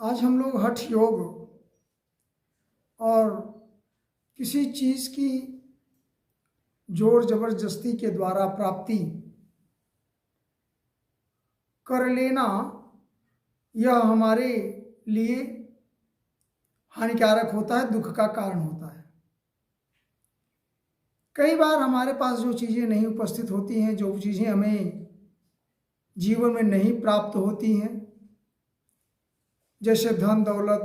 आज हम लोग हठ योग और किसी चीज़ की जोर जबरदस्ती के द्वारा प्राप्ति कर लेना, यह हमारे लिए हानिकारक होता है, दुख का कारण होता है। कई बार हमारे पास जो चीज़ें नहीं उपस्थित होती हैं, जो चीज़ें हमें जीवन में नहीं प्राप्त होती हैं, जैसे धन दौलत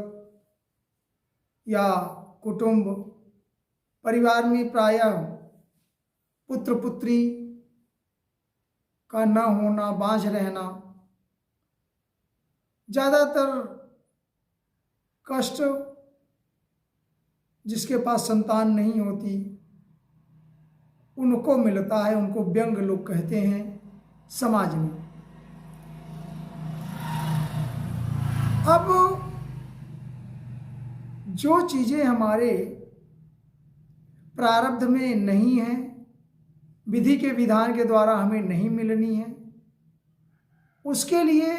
या कुटुंब परिवार में प्रायः पुत्र पुत्री का न होना, बाँझ रहना, ज़्यादातर कष्ट जिसके पास संतान नहीं होती उनको मिलता है, उनको व्यंग लोग कहते हैं समाज में। अब जो चीज़ें हमारे प्रारब्ध में नहीं हैं, विधि के विधान के द्वारा हमें नहीं मिलनी है, उसके लिए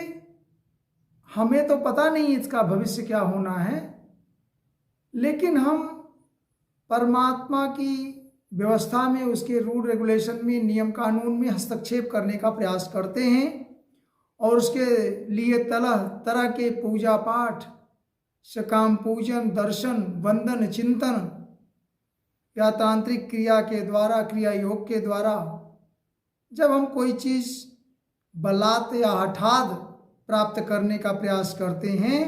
हमें तो पता नहीं इसका भविष्य क्या होना है, लेकिन हम परमात्मा की व्यवस्था में, उसके रूल रेगुलेशन में, नियम कानून में हस्तक्षेप करने का प्रयास करते हैं और उसके लिए तरह तरह के पूजा पाठ, सकाम पूजन, दर्शन, वंदन, चिंतन या तांत्रिक क्रिया के द्वारा, क्रिया योग के द्वारा जब हम कोई चीज़ बलात् या हठात प्राप्त करने का प्रयास करते हैं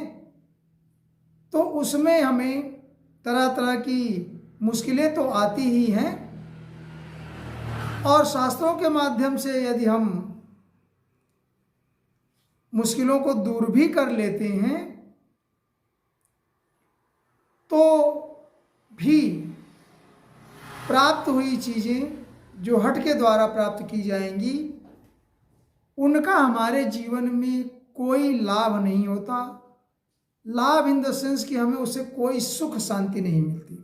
तो उसमें हमें तरह तरह की मुश्किलें तो आती ही हैं, और शास्त्रों के माध्यम से यदि हम मुश्किलों को दूर भी कर लेते हैं तो भी प्राप्त हुई चीज़ें जो हठ के द्वारा प्राप्त की जाएंगी उनका हमारे जीवन में कोई लाभ नहीं होता। लाभ इन द सेंस कि हमें उससे कोई सुख शांति नहीं मिलती।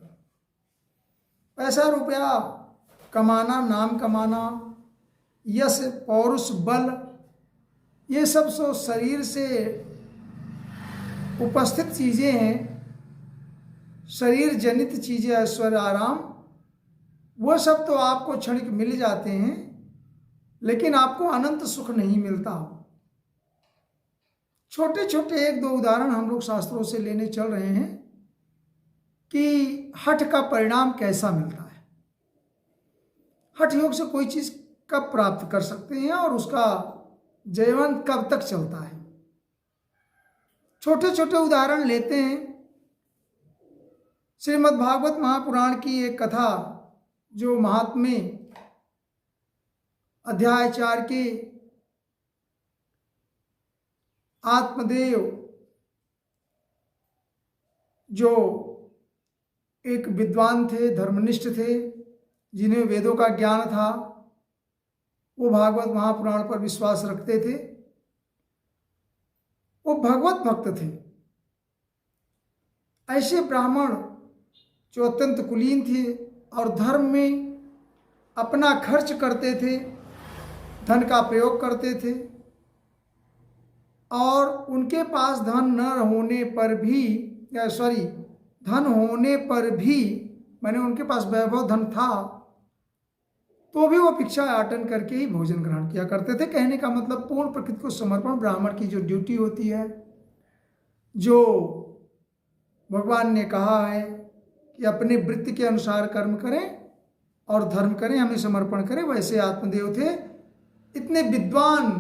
पैसा रुपया कमाना, नाम कमाना, यश, पौरुष, बल, ये सब तो शरीर से उपस्थित चीज़ें हैं, शरीर जनित चीज़ें, ऐश्वर्य, आराम, वो सब तो आपको क्षणिक मिल जाते हैं, लेकिन आपको अनंत सुख नहीं मिलता। छोटे छोटे एक दो उदाहरण हम लोग शास्त्रों से लेने चल रहे हैं कि हठ का परिणाम कैसा मिलता है, हठ योग से कोई चीज़ कब प्राप्त कर सकते हैं और उसका जीवन कब तक चलता है। छोटे छोटे उदाहरण लेते हैं। श्रीमद् भागवत महापुराण की एक कथा जो महात्म्य अध्याय 4 के आत्मदेव जो एक विद्वान थे, धर्मनिष्ठ थे, जिन्हें वेदों का ज्ञान था, वो भागवत महापुराण पर विश्वास रखते थे, वो भगवत भक्त थे। ऐसे ब्राह्मण जो अत्यंत कुलीन थे और धर्म में अपना खर्च करते थे, धन का प्रयोग करते थे, और उनके पास धन न होने पर भी, धन होने पर भी, मैंने उनके पास वैभव धन था तो भी वो भिक्षा आटन करके ही भोजन ग्रहण किया करते थे। कहने का मतलब पूर्ण प्रकृति को समर्पण ब्राह्मण की जो ड्यूटी होती है, जो भगवान ने कहा है कि अपने वृत्ति के अनुसार कर्म करें और धर्म करें, हमें समर्पण करें, वैसे आत्मदेव थे। इतने विद्वान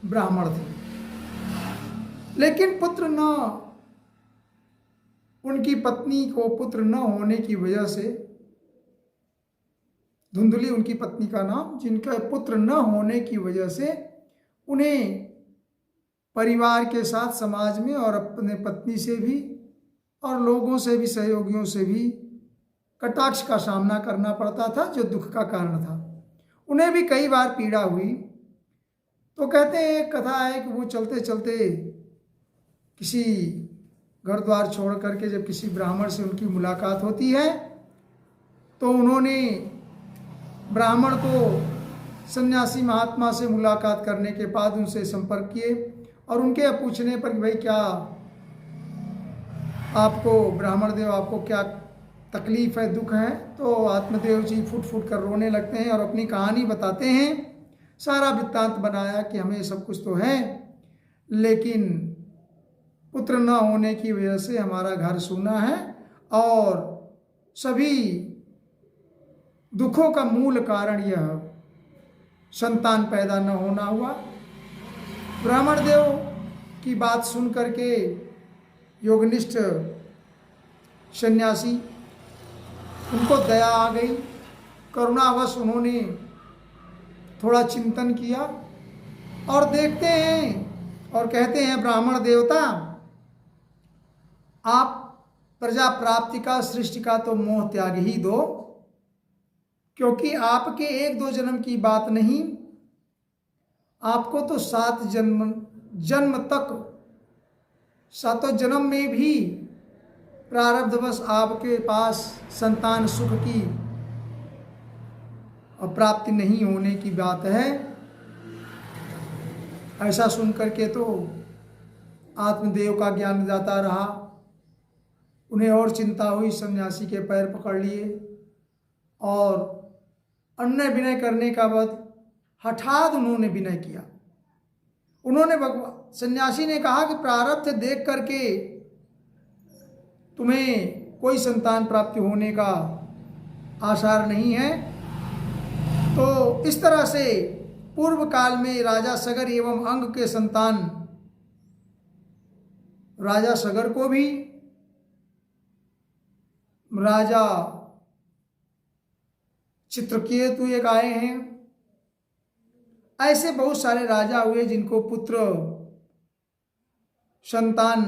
ब्राह्मण थे, लेकिन पुत्र न, उनकी पत्नी को पुत्र न होने की वजह से, धुंधली उनकी पत्नी का नाम, जिनका पुत्र न होने की वजह से उन्हें परिवार के साथ, समाज में और अपने पत्नी से भी और लोगों से भी, सहयोगियों से भी कटाक्ष का सामना करना पड़ता था, जो दुख का कारण था। उन्हें भी कई बार पीड़ा हुई। तो कहते हैं, एक कथा है कि वो चलते चलते किसी घर द्वार छोड़ करके जब किसी ब्राह्मण से उनकी मुलाकात होती है तो उन्होंने ब्राह्मण को सन्यासी महात्मा से मुलाकात करने के बाद उनसे संपर्क किए और उनके पूछने पर कि भाई क्या आपको ब्राह्मण देव आपको क्या तकलीफ़ है, दुख है? तो आत्मदेव जी फुट फुट कर रोने लगते हैं और अपनी कहानी बताते हैं। सारा वृत्तांत बनाया कि हमें सब कुछ तो है, लेकिन पुत्र न होने की वजह से हमारा घर सूना है और सभी दुखों का मूल कारण यह संतान पैदा न होना हुआ। ब्राह्मण देव की बात सुन करके योगनिष्ठ सन्यासी, उनको दया आ गई, करुणावश उन्होंने थोड़ा चिंतन किया और देखते हैं और कहते हैं, ब्राह्मण देवता, आप प्रजा प्राप्ति का, सृष्टि का तो मोह त्याग ही दो, क्योंकि आपके 1-2 जन्म की बात नहीं, आपको तो 7 जन्म तक, 7 जन्म में भी प्रारब्धवश आपके पास संतान सुख की प्राप्ति नहीं होने की बात है। ऐसा सुन करके तो आत्मदेव का ज्ञान जाता रहा। उन्हें और चिंता हुई, सन्यासी के पैर पकड़ लिए और अन्य विनय करने का बाद हठात उन्होंने विनय किया। उन्होंने सन्यासी ने कहा कि प्रारब्ध देख करके तुम्हें कोई संतान प्राप्ति होने का आसार नहीं है, तो इस तरह से पूर्व काल में राजा सगर एवं अंग के संतान राजा सगर को भी राजा चित्रकेतु एक आए हैं। ऐसे बहुत सारे राजा हुए जिनको पुत्र संतान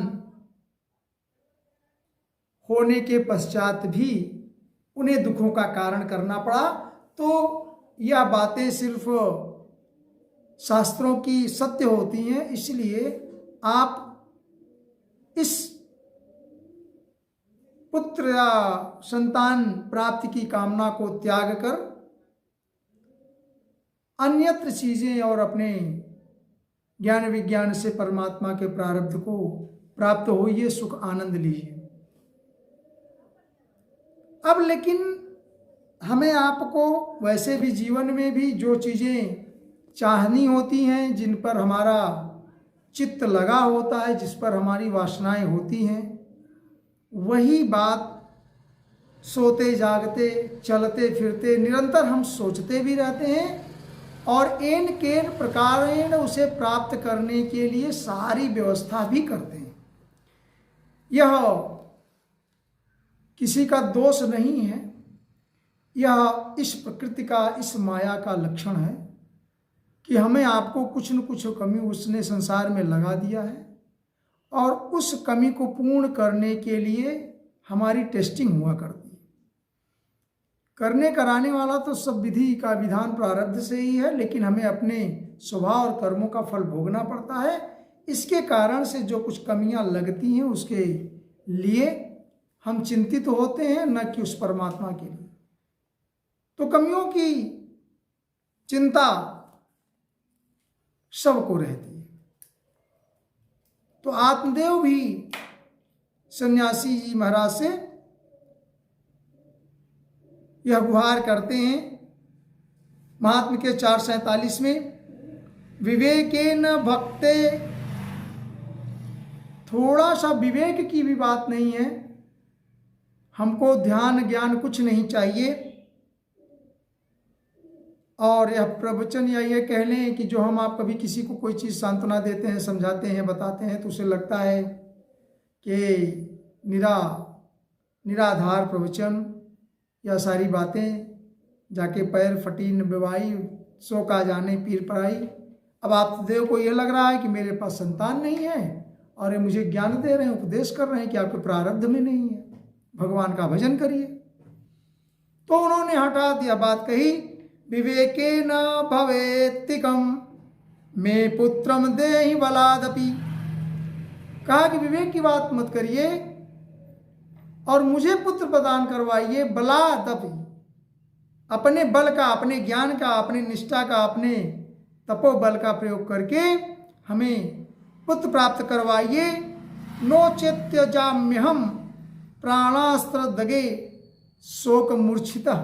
होने के पश्चात भी उन्हें दुखों का कारण करना पड़ा। तो यह बातें सिर्फ शास्त्रों की सत्य होती हैं, इसलिए आप इस पुत्र या संतान प्राप्ति की कामना को त्याग कर अन्यत्र चीजें और अपने ज्ञान विज्ञान से परमात्मा के प्रारब्ध को प्राप्त होइए, सुख आनंद लीजिए। अब लेकिन हमें आपको वैसे भी जीवन में भी जो चीज़ें चाहनी होती हैं, जिन पर हमारा चित्त लगा होता है, जिस पर हमारी वासनाएं होती हैं, वही बात सोते जागते चलते फिरते निरंतर हम सोचते भी रहते हैं और एन केन प्रकारेण उसे प्राप्त करने के लिए सारी व्यवस्था भी करते हैं। यह किसी का दोष नहीं है, यह इस प्रकृति का, इस माया का लक्षण है कि हमें आपको कुछ न कुछ कमी उसने संसार में लगा दिया है और उस कमी को पूर्ण करने के लिए हमारी टेस्टिंग हुआ करती है। करने कराने वाला तो सब विधि का विधान प्रारब्ध से ही है, लेकिन हमें अपने स्वभाव और कर्मों का फल भोगना पड़ता है। इसके कारण से जो कुछ कमियां लगती हैं उसके लिए हम चिंतित होते हैं, न कि उस परमात्मा के लिए। तो कमियों की चिंता सबको रहती है। तो आत्मदेव भी सन्यासी जी महाराज से यह गुहार करते हैं महात्म के 447 में, विवेकेन भक्ते। थोड़ा सा विवेक की भी बात नहीं है, हमको ध्यान ज्ञान कुछ नहीं चाहिए। और यह प्रवचन या ये कह लें कि जो हम आप कभी किसी को कोई चीज़ सांत्वना देते हैं, समझाते हैं, बताते हैं, तो उसे लगता है कि निराधार प्रवचन या सारी बातें, जाके पैर फटी न बेवाई, सो का जाने पीर पराई। अब आप देव को ये लग रहा है कि मेरे पास संतान नहीं है और ये मुझे ज्ञान दे रहे हैं, उपदेश कर रहे हैं कि आपके प्रारब्ध में नहीं है, भगवान का भजन करिए। तो उन्होंने हठात यह बात कही, विवेकेन भवेत्तिकम मे पुत्रम देहि बलादपि। कहा कि विवेक की बात मत करिए और मुझे पुत्र प्रदान करवाइए बलादपि। अपने बल का, अपने ज्ञान का, अपने निष्ठा का, अपने तपोबल का प्रयोग करके हमें पुत्र प्राप्त करवाइए। नो चेत्यजाम्यहम प्राणास्त्र दगे शोक मूर्छितः,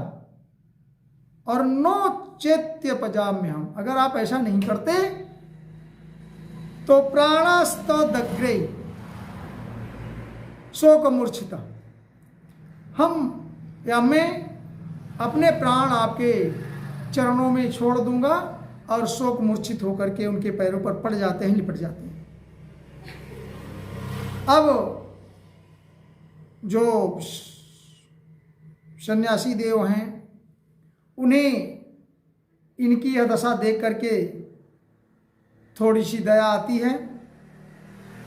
और नो चेत्यपजाम्यहम, अगर आप ऐसा नहीं करते तो प्राणास्त्र दग्रे शोक मूर्छितः, मैं अपने प्राण आपके चरणों में छोड़ दूंगा और शोक मूर्छित होकर के उनके पैरों पर पड़ जाते हैं, लिपट जाते हैं। अब जो सन्यासी देव हैं उन्हें इनकी यह दशा देख करके थोड़ी सी दया आती है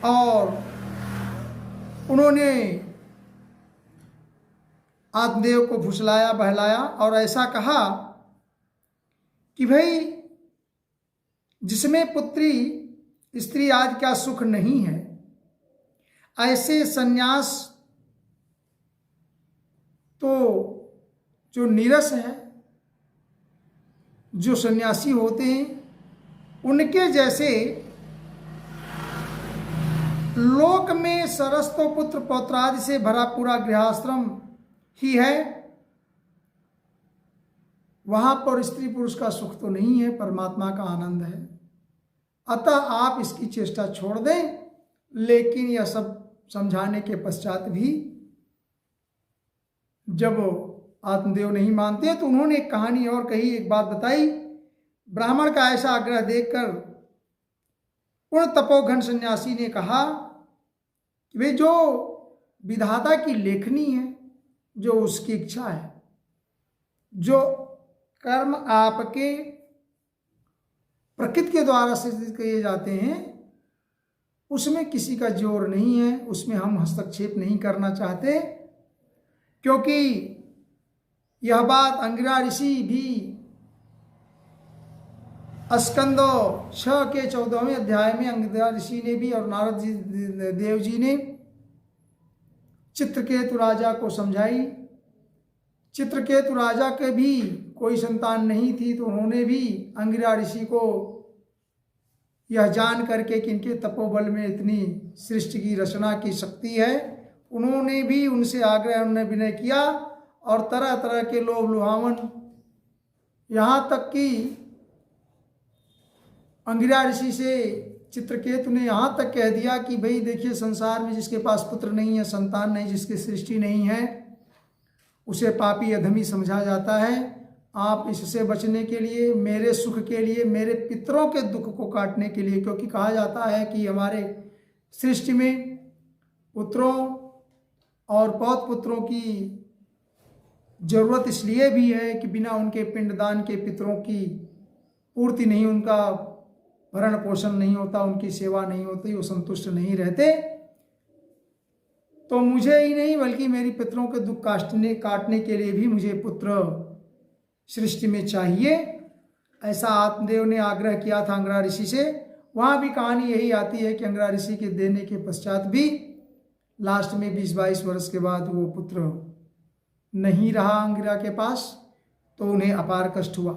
और उन्होंने आत्मदेव को फुसलाया बहलाया और ऐसा कहा कि भाई जिसमें पुत्री स्त्री आदि का सुख नहीं है, ऐसे सन्यास तो जो नीरस है, जो सन्यासी होते हैं, उनके जैसे लोक में सरस्तो पुत्र पौत्रादि से भरा पूरा गृहाश्रम ही है, वहां पर स्त्री पुरुष का सुख तो नहीं है, परमात्मा का आनंद है। अतः आप इसकी चेष्टा छोड़ दें। लेकिन यह सब समझाने के पश्चात भी जब आत्मदेव नहीं मानते तो उन्होंने एक कहानी और कही, एक बात बताई। ब्राह्मण का ऐसा आग्रह देखकर उन तपोघन सन्यासी ने कहा कि वे जो विधाता की लेखनी है, जो उसकी इच्छा है, जो कर्म आपके प्रकृति के द्वारा सिद्ध किए जाते हैं, उसमें किसी का जोर नहीं है, उसमें हम हस्तक्षेप नहीं करना चाहते। क्योंकि यह बात अंगिरा ऋषि भी स्कंद 6 के 14वें अध्याय में अंगिरा ऋषि ने भी और नारद जी देव जी ने चित्रकेतु राजा को समझाई। चित्रकेतु राजा के भी कोई संतान नहीं थी, तो उन्होंने भी अंगिरा ऋषि को यह जान करके कि इनके तपोबल में इतनी सृष्टि की रचना की शक्ति है, उन्होंने भी उनसे आग्रह उन्होंने विनय किया और तरह तरह के लोभ लुभावन, यहाँ तक कि अंगिरा ऋषि से चित्रकेतु ने यहाँ तक कह दिया कि भाई देखिए, संसार में जिसके पास पुत्र नहीं है, संतान नहीं, जिसकी सृष्टि नहीं है, उसे पापी अधमी समझा जाता है। आप इससे बचने के लिए, मेरे सुख के लिए, मेरे पितरों के दुख को काटने के लिए, क्योंकि कहा जाता है कि हमारे सृष्टि में पुत्रों और पौत्र पुत्रों की जरूरत इसलिए भी है कि बिना उनके पिंडदान के पितरों की पूर्ति नहीं, उनका भरण पोषण नहीं होता, उनकी सेवा नहीं होती, वो संतुष्ट नहीं रहते। तो मुझे ही नहीं बल्कि मेरी पितरों के दुख काटने के लिए भी मुझे पुत्र सृष्टि में चाहिए। ऐसा आत्मदेव ने आग्रह किया था अंगिरा ऋषि से। वहाँ भी कहानी यही आती है कि अंगिरा ऋषि के देने के पश्चात भी लास्ट में 20-22 वर्ष के बाद वो पुत्र नहीं रहा अंगिरा के पास, तो उन्हें अपार कष्ट हुआ।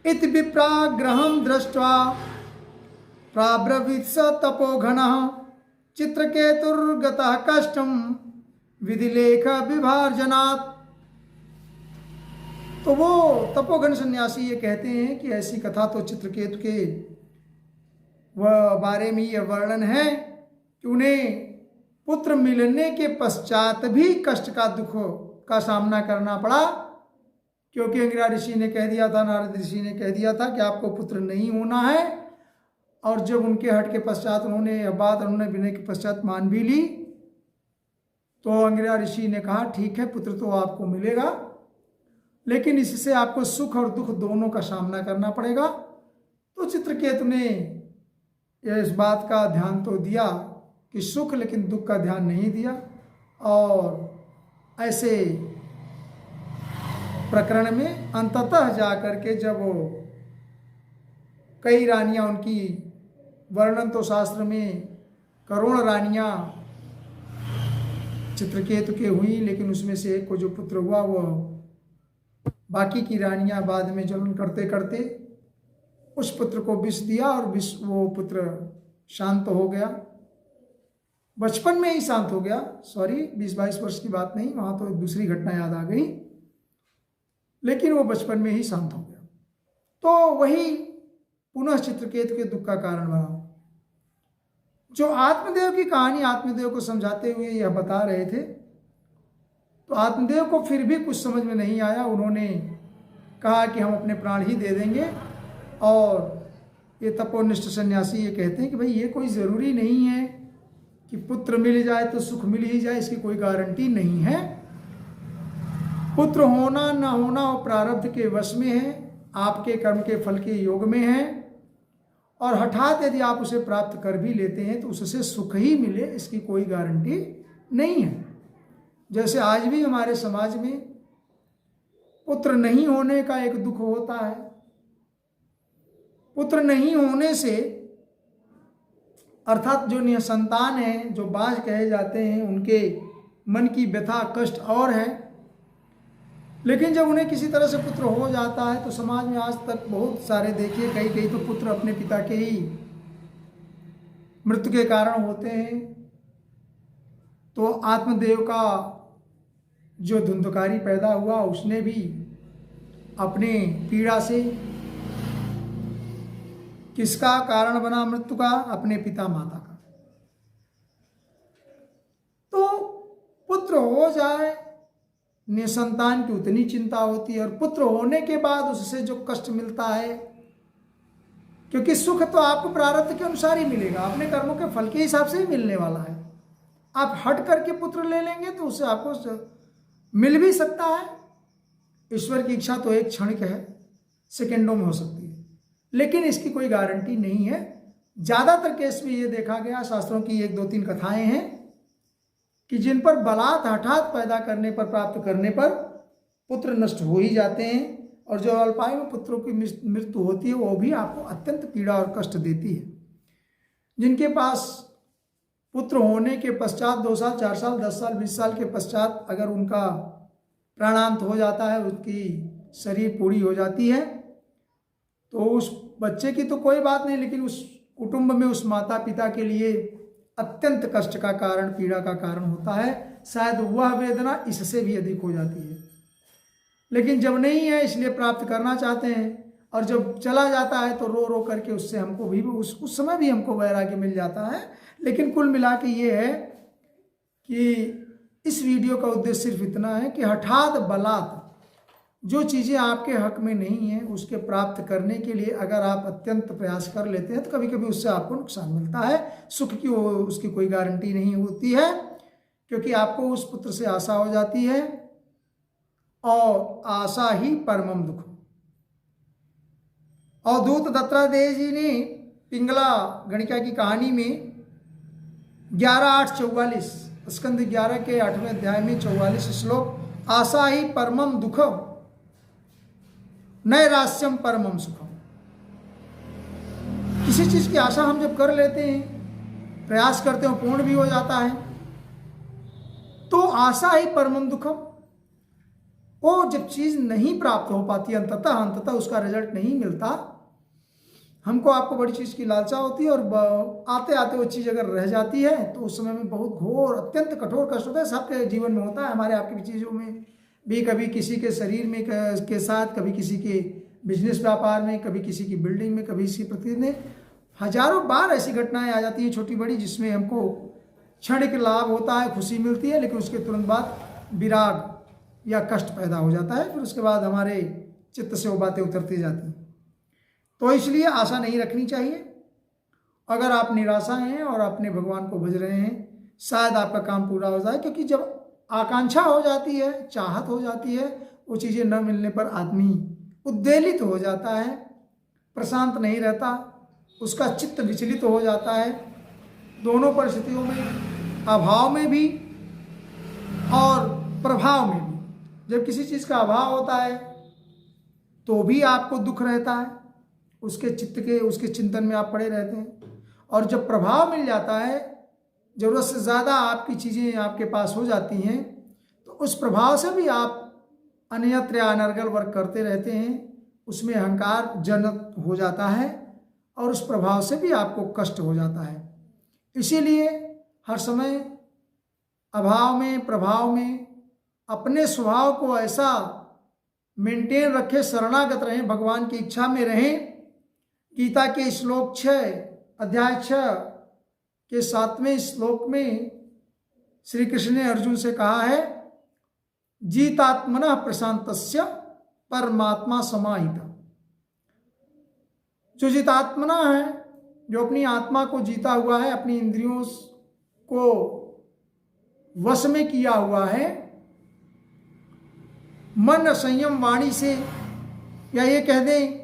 इत विप्राग्रहं दृष्ट्वा प्राब्रवीत् स तपोघनः चित्रकेतुर्गतः कष्टं विधिलेख विभार्जनात्। तो वो तपोघन सन्यासी ये कहते हैं कि ऐसी कथा तो चित्रकेतु के बारे में यह वर्णन है कि उन्हें पुत्र मिलने के पश्चात भी कष्ट का दुख का सामना करना पड़ा, क्योंकि अंगिरा ऋषि ने कह दिया था, नारद ऋषि ने कह दिया था कि आपको पुत्र नहीं होना है। और जब उनके हट के पश्चात उन्होंने यह बात उन्होंने विनय के पश्चात मान भी ली, तो अंगिरा ऋषि ने कहा ठीक है, पुत्र तो आपको मिलेगा, लेकिन इससे आपको सुख और दुख दोनों का सामना करना पड़ेगा। तो चित्रकेतु ने इस बात का ध्यान तो दिया कि सुख, लेकिन दुख का ध्यान नहीं दिया। और ऐसे प्रकरण में अंततः जाकर के जब कई रानियां, उनकी वर्णन तो शास्त्र में करोड़ रानियां चित्रकेतु के हुई, लेकिन उसमें से एक को जो पुत्र हुआ वह बाकी की रानियां बाद में जलन करते करते उस पुत्र को विष दिया और वो पुत्र शांत हो गया। बचपन में ही शांत हो गया। सॉरी, 20-22 वर्ष की बात नहीं, वहाँ तो एक दूसरी घटना याद आ गई, लेकिन वो बचपन में ही शांत हो गया। तो वही पुनः चित्रकेतु के दुख का कारण बना। जो आत्मदेव की कहानी आत्मदेव को समझाते हुए यह बता रहे थे, तो आत्मदेव को फिर भी कुछ समझ में नहीं आया। उन्होंने कहा कि हम अपने प्राण ही दे देंगे। और ये तपोनिष्ठ सन्यासी ये कहते हैं कि भाई ये कोई ज़रूरी नहीं है कि पुत्र मिल जाए तो सुख मिल ही जाए, इसकी कोई गारंटी नहीं है। पुत्र होना न होना वो प्रारब्ध के वश में है, आपके कर्म के फल के योग में है। और हठात यदि आप उसे प्राप्त कर भी लेते हैं तो उससे सुख ही मिले, इसकी कोई गारंटी नहीं है। जैसे आज भी हमारे समाज में पुत्र नहीं होने का एक दुख होता है। पुत्र नहीं होने से, अर्थात जो निसंतान है, जो बाज कहे जाते हैं, उनके मन की व्यथा कष्ट और है। लेकिन जब उन्हें किसी तरह से पुत्र हो जाता है तो समाज में आज तक बहुत सारे देखिए, कई तो पुत्र अपने पिता के ही मृत्यु के कारण होते हैं। तो आत्मदेव का जो धुंधकारी पैदा हुआ, उसने भी अपने पीड़ा से किसका कारण बना मृत्यु का? अपने पिता माता का। तो पुत्र हो जाए, निसंतान की उतनी चिंता होती है, और पुत्र होने के बाद उससे जो कष्ट मिलता है, क्योंकि सुख तो आपको प्रारब्ध के अनुसार ही मिलेगा, अपने कर्मों के फल के हिसाब से ही मिलने वाला है। आप हट करके पुत्र ले लेंगे तो उससे आपको मिल भी सकता है। ईश्वर की इच्छा तो एक क्षणिक है, सेकेंडों में हो सकती है, लेकिन इसकी कोई गारंटी नहीं है। ज़्यादातर केस में ये देखा गया, शास्त्रों की 1-2-3 कथाएं हैं कि जिन पर बलात् हठात पैदा करने पर, प्राप्त करने पर पुत्र नष्ट हो ही जाते हैं, और जो अल्पायु में पुत्रों की मृत्यु होती है वो भी आपको अत्यंत पीड़ा और कष्ट देती है। जिनके पास पुत्र होने के पश्चात 2 साल, 4 साल, 10 साल, 20 साल के पश्चात अगर उनका प्राणांत हो जाता है, उसकी शरीर पूरी हो जाती है, तो उस बच्चे की तो कोई बात नहीं, लेकिन उस कुटुंब में उस माता पिता के लिए अत्यंत कष्ट का कारण, पीड़ा का कारण होता है। शायद वह वेदना इससे भी अधिक हो जाती है। लेकिन जब नहीं है इसलिए प्राप्त करना चाहते हैं, और जब चला जाता है तो रो रो करके उससे हमको भी उस समय भी हमको वैराग्य मिल जाता है। लेकिन कुल मिला के ये है कि इस वीडियो का उद्देश्य सिर्फ इतना है कि हठात बलात् जो चीज़ें आपके हक में नहीं हैं उसके प्राप्त करने के लिए अगर आप अत्यंत प्रयास कर लेते हैं तो कभी कभी उससे आपको नुकसान मिलता है। सुख की उसकी कोई गारंटी नहीं होती है, क्योंकि आपको उस पुत्र से आशा हो जाती है, और आशा ही परमम दुख। अवधूत दत्तात्रेय जी ने पिंगला गणिका की कहानी में 11:8-44 स्कंद 11 के 8वें अध्याय में 44 श्लोक, आशा ही परमम दुखम नैरास्यम परमम सुखम। किसी चीज की आशा हम जब कर लेते हैं, प्रयास करते हैं, पूर्ण भी हो जाता है, तो आशा ही परमम दुखम। वो जब चीज नहीं प्राप्त हो पाती, अंततः उसका रिजल्ट नहीं मिलता, हमको आपको बड़ी चीज की लालसा होती है, और आते आते वो चीज अगर रह जाती है तो उस समय में बहुत घोर अत्यंत कठोर कष्ट होता है। सबके जीवन में होता है, हमारे आपकी भी चीजों में भी, कभी किसी के शरीर में के साथ, कभी किसी के बिजनेस व्यापार में, कभी किसी की बिल्डिंग में, कभी किसी प्रकृति में, हजारों बार ऐसी घटनाएं आ जाती हैं छोटी बड़ी, जिसमें हमको क्षणिक लाभ होता है, खुशी मिलती है, लेकिन उसके तुरंत बाद विराग या कष्ट पैदा हो जाता है। फिर उसके बाद हमारे चित्त से वो बातें उतरती जाती हैं। तो इसलिए आशा नहीं रखनी चाहिए। अगर आप निराशा हैं और अपने भगवान को भज रहे हैं, शायद आपका काम पूरा हो जाए, क्योंकि जब आकांक्षा हो जाती है, चाहत हो जाती है, वो चीज़ें न मिलने पर आदमी उद्वेलित हो जाता है, प्रशांत नहीं रहता, उसका चित्त विचलित हो जाता है। दोनों परिस्थितियों में, अभाव में भी और प्रभाव में भी। जब किसी चीज़ का अभाव होता है तो भी आपको दुख रहता है, उसके चित्त के, उसके चिंतन में आप पड़े रहते हैं। और जब प्रभाव मिल जाता है, ज़रूरत से ज़्यादा आपकी चीज़ें आपके पास हो जाती हैं, तो उस प्रभाव से भी आप अन्यत्र या अनर्गल वर्क करते रहते हैं, उसमें अहंकार जनित हो जाता है, और उस प्रभाव से भी आपको कष्ट हो जाता है। इसीलिए हर समय अभाव में, प्रभाव में अपने स्वभाव को ऐसा मेंटेन रखे, शरणागत रहें, भगवान की इच्छा में रहें। गीता के श्लोक 6 अध्याय 6 के 7वें श्लोक में श्री कृष्ण ने अर्जुन से कहा है, जीतात्मनः प्रशांतस्य परमात्मा समाहिता। जो जीतात्मना है, जो अपनी आत्मा को जीता हुआ है, अपनी इंद्रियों को वश में किया हुआ है, मन संयम वाणी से, या ये कह दें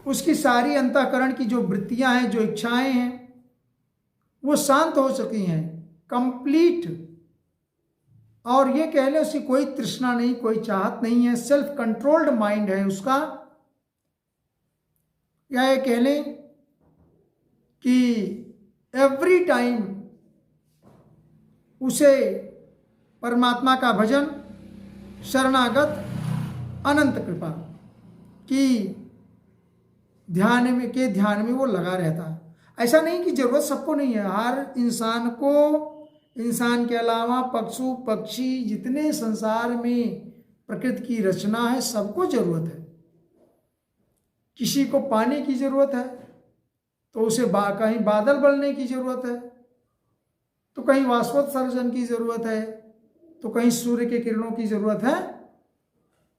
उसकी सारी अंतःकरण की जो वृत्तियां हैं, जो इच्छाएं हैं, वो शांत हो चुकी हैं, कंप्लीट। और ये कह लें उसकी कोई तृष्णा नहीं, कोई चाहत नहीं है, सेल्फ कंट्रोल्ड माइंड है उसका। या ये कह लें कि एवरी टाइम उसे परमात्मा का भजन, शरणागत, अनंत कृपा की ध्यान में वो लगा रहता है। ऐसा नहीं कि जरूरत सबको नहीं है, हर इंसान को, इंसान के अलावा पशु पक्षी जितने संसार में प्रकृति की रचना है, सबको जरूरत है। किसी को पानी की जरूरत है तो उसे कहीं बादल बनने की जरूरत है, तो कहीं वाष्पोत्सर्जन की जरूरत है, तो कहीं सूर्य के किरणों की जरूरत है,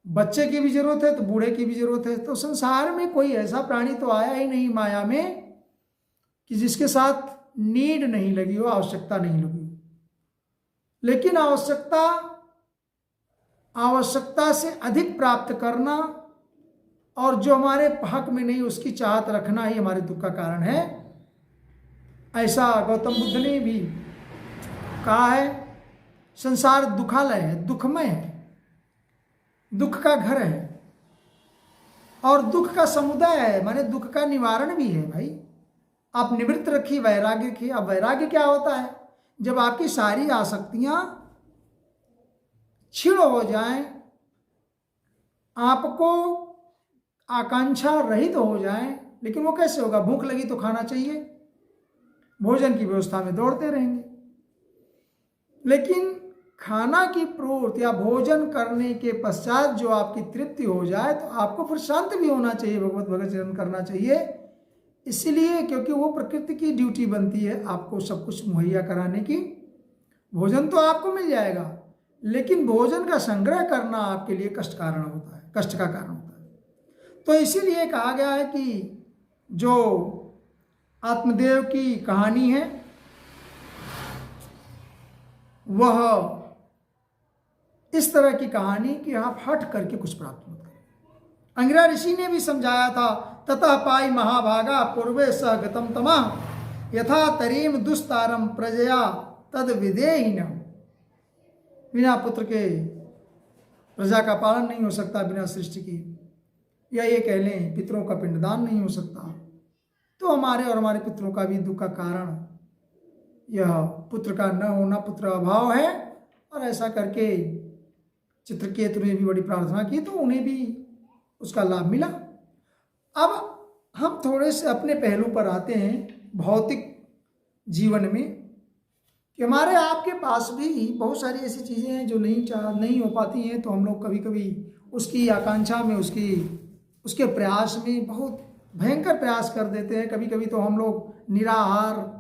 बच्चे की भी जरूरत है तो बूढ़े की भी जरूरत है। तो संसार में कोई ऐसा प्राणी तो आया ही नहीं माया में कि जिसके साथ नीड नहीं लगी हो, आवश्यकता नहीं लगी हो। लेकिन आवश्यकता से अधिक प्राप्त करना और जो हमारे हक में नहीं उसकी चाहत रखना ही हमारे दुख का कारण है। ऐसा गौतम बुद्ध ने भी कहा है, संसार दुखालय है, दुखमय है, दुख का घर है और दुख का समुदाय है, माने दुख का निवारण भी है। भाई आप निवृत्त रखिए, वैराग्य रखिए। अब वैराग्य क्या होता है? जब आपकी सारी आसक्तियां क्षीण हो जाएं, आपको आकांक्षा रहित हो जाएं। लेकिन वो कैसे होगा? भूख लगी तो खाना चाहिए, भोजन की व्यवस्था में दौड़ते रहेंगे। लेकिन खाना की प्रवृत्ति या भोजन करने के पश्चात जो आपकी तृप्ति हो जाए तो आपको फिर शांत भी होना चाहिए, भगवत भजन करना चाहिए। इसलिए क्योंकि वो प्रकृति की ड्यूटी बनती है आपको सब कुछ मुहैया कराने की। भोजन तो आपको मिल जाएगा, लेकिन भोजन का संग्रह करना आपके लिए कष्ट का कारण होता है। तो इसीलिए कहा गया है कि जो आत्मदेव की कहानी है वह इस तरह की कहानी कि आप हट करके कुछ प्राप्त मत करें। अंगिरा ऋषि ने भी समझाया था, ततः पाई महाभागा पूर्वे सह गतम तमा यथा तरीम दुस्तारम प्रजया तद विदेहिनम। बिना पुत्र के प्रजा का पालन नहीं हो सकता, बिना सृष्टि की, या ये कह लें पितरों का पिंडदान नहीं हो सकता। तो हमारे और हमारे पितरों का भी दुख का कारण यह पुत्र का न होना, पुत्र अभाव है। और ऐसा करके चित्रकेतु ने भी बड़ी प्रार्थना की तो उन्हें भी उसका लाभ मिला। अब हम थोड़े से अपने पहलू पर आते हैं भौतिक जीवन में, कि हमारे आपके पास भी बहुत सारी ऐसी चीज़ें हैं जो नहीं हो पाती हैं। तो हम लोग कभी कभी उसकी आकांक्षा में, उसके प्रयास में बहुत भयंकर प्रयास कर देते हैं। कभी कभी तो हम लोग निराहार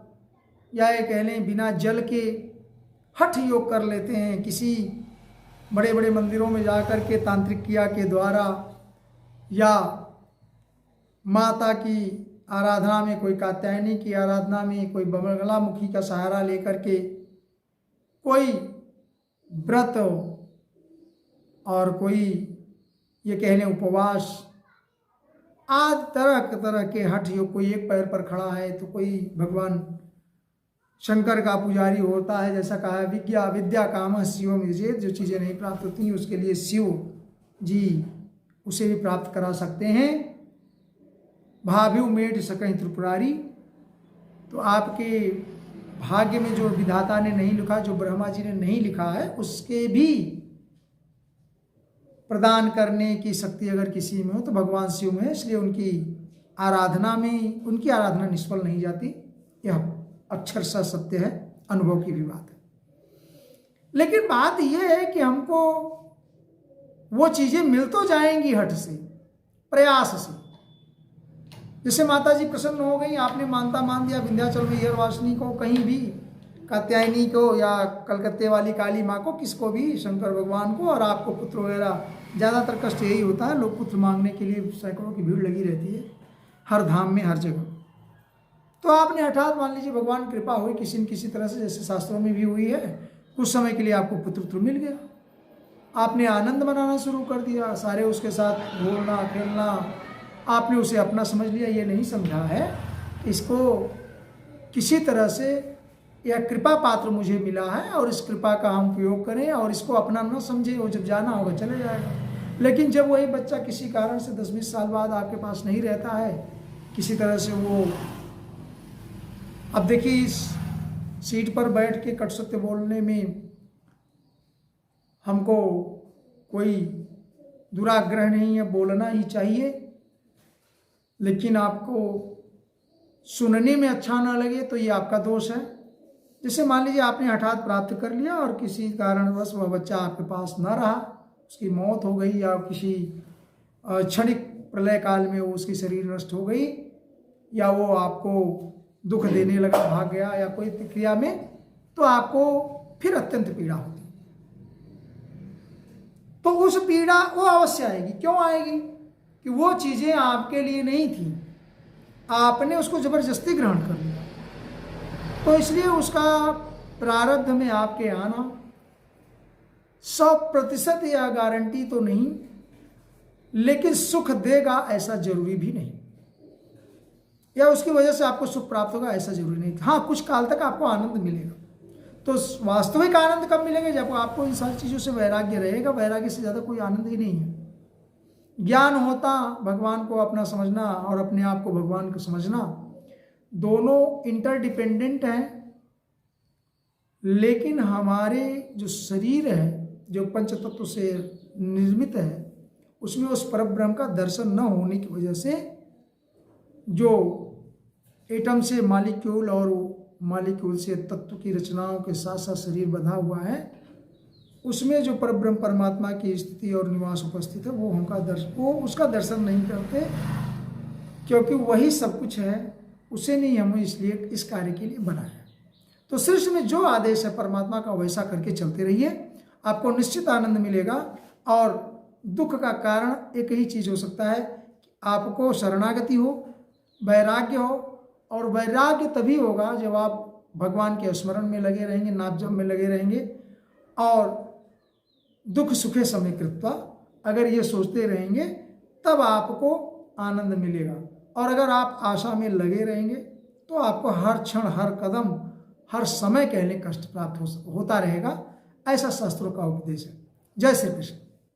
या ये कह लें बिना जल के हठ योग कर लेते हैं। किसी बड़े बड़े मंदिरों में जाकर के तांत्रिक क्रिया के द्वारा, या माता की आराधना में, कोई कात्यायनी की आराधना में, कोई बगलामुखी का सहारा लेकर के कोई व्रत और कोई ये कह लें उपवास आदि तरह के हठ योग। कोई एक पैर पर खड़ा है तो कोई भगवान शंकर का पुजारी होता है। जैसा कहा है, विद्या काम शिवम यजेत, जो चीज़ें नहीं प्राप्त होती हैं उसके लिए शिव जी उसे भी प्राप्त करा सकते हैं। भाभ्यु मेट सकहीं त्रिपुरारी। तो आपके भाग्य में जो विधाता ने नहीं लिखा, जो ब्रह्मा जी ने नहीं लिखा है, उसके भी प्रदान करने की शक्ति अगर किसी में हो तो भगवान शिव में है। इसलिए उनकी आराधना निष्फल नहीं जाती। यह अक्षरशः सत्य है। अनुभव की भी बात है। लेकिन बात यह है कि हमको वो चीजें मिल तो जाएंगी हठ से, प्रयास से। जैसे माता जी प्रसन्न हो गई, आपने मानता मान दिया विंध्याचल मैहर वासिनी को, कहीं भी कात्यायनी को या कलकत्ते वाली काली माँ को, किसको भी, शंकर भगवान को, और आपको पुत्र वगैरह, ज़्यादातर कष्ट यही होता है, लोग पुत्र मांगने के लिए सैकड़ों की भीड़ लगी रहती है हर धाम में, हर जगह। तो आपने हठात मान लीजिए भगवान कृपा हुई किसी न किसी तरह से, जैसे शास्त्रों में भी हुई है, कुछ समय के लिए आपको पुत्र मिल गया, आपने आनंद मनाना शुरू कर दिया, सारे उसके साथ घूमना खेलना, आपने उसे अपना समझ लिया। ये नहीं समझा है इसको किसी तरह से यह कृपा पात्र मुझे मिला है और इस कृपा का हम उपयोग करें, और इसको अपना न समझे, वो जब जाना होगा चले जाएगा। लेकिन जब वही बच्चा किसी कारण से 10-20 साल बाद आपके पास नहीं रहता है, किसी तरह से वो, अब देखिए इस सीट पर बैठ के कट सत्य बोलने में हमको कोई दुराग्रह नहीं है, बोलना ही चाहिए, लेकिन आपको सुनने में अच्छा ना लगे तो ये आपका दोष है। जैसे मान लीजिए आपने हठात प्राप्त कर लिया और किसी कारणवश वह बच्चा आपके पास न रहा, उसकी मौत हो गई, या किसी क्षणिक प्रलय काल में वो उसकी शरीर नष्ट हो गई, या वो आपको दुख देने लगा, भाग गया, या कोई क्रिया में, तो आपको फिर अत्यंत पीड़ा होती। तो उस पीड़ा वो अवश्य आएगी। क्यों आएगी? कि वो चीजें आपके लिए नहीं थी, आपने उसको जबरदस्ती ग्रहण कर लिया। तो इसलिए उसका प्रारब्ध में आपके आना 100% या गारंटी तो नहीं, लेकिन सुख देगा ऐसा जरूरी भी नहीं, या उसकी वजह से आपको सुख प्राप्त होगा ऐसा जरूरी नहीं। हाँ, कुछ काल तक आपको आनंद मिलेगा। तो वास्तविक आनंद कब मिलेगा? जब आपको इन सारी चीज़ों से वैराग्य रहेगा। वैराग्य से ज़्यादा कोई आनंद ही नहीं है। ज्ञान होता भगवान को अपना समझना और अपने आप को भगवान को समझना, दोनों इंटरडिपेंडेंट हैं। लेकिन हमारे जो शरीर है, जो पंच तत्व से निर्मित है, उसमें उस परब्रह्म का दर्शन न होने की वजह से जो एटम से मॉलिक्यूल और मॉलिक्यूल से तत्व की रचनाओं के साथ साथ शरीर बंधा हुआ है, उसमें जो परब्रह्म परमात्मा की स्थिति और निवास उपस्थित है, वो उसका दर्शन नहीं करते, क्योंकि वही सब कुछ है, उसे नहीं हमें इसलिए इस कार्य के लिए बनाया। तो सृष्टि में जो आदेश है परमात्मा का, वैसा करके चलते रहिए, आपको निश्चित आनंद मिलेगा। और दुख का कारण एक ही चीज़ हो सकता है कि आपको शरणागति हो, वैराग्य हो। और वैराग्य तभी होगा जब आप भगवान के स्मरण में लगे रहेंगे, नाम जप में लगे रहेंगे, और दुख सुखे समय कृत्वा, अगर ये सोचते रहेंगे तब आपको आनंद मिलेगा। और अगर आप आशा में लगे रहेंगे तो आपको हर क्षण, हर कदम, हर समय कहले कष्ट प्राप्त होता रहेगा। ऐसा शास्त्रों का उपदेश है। जय श्री कृष्ण।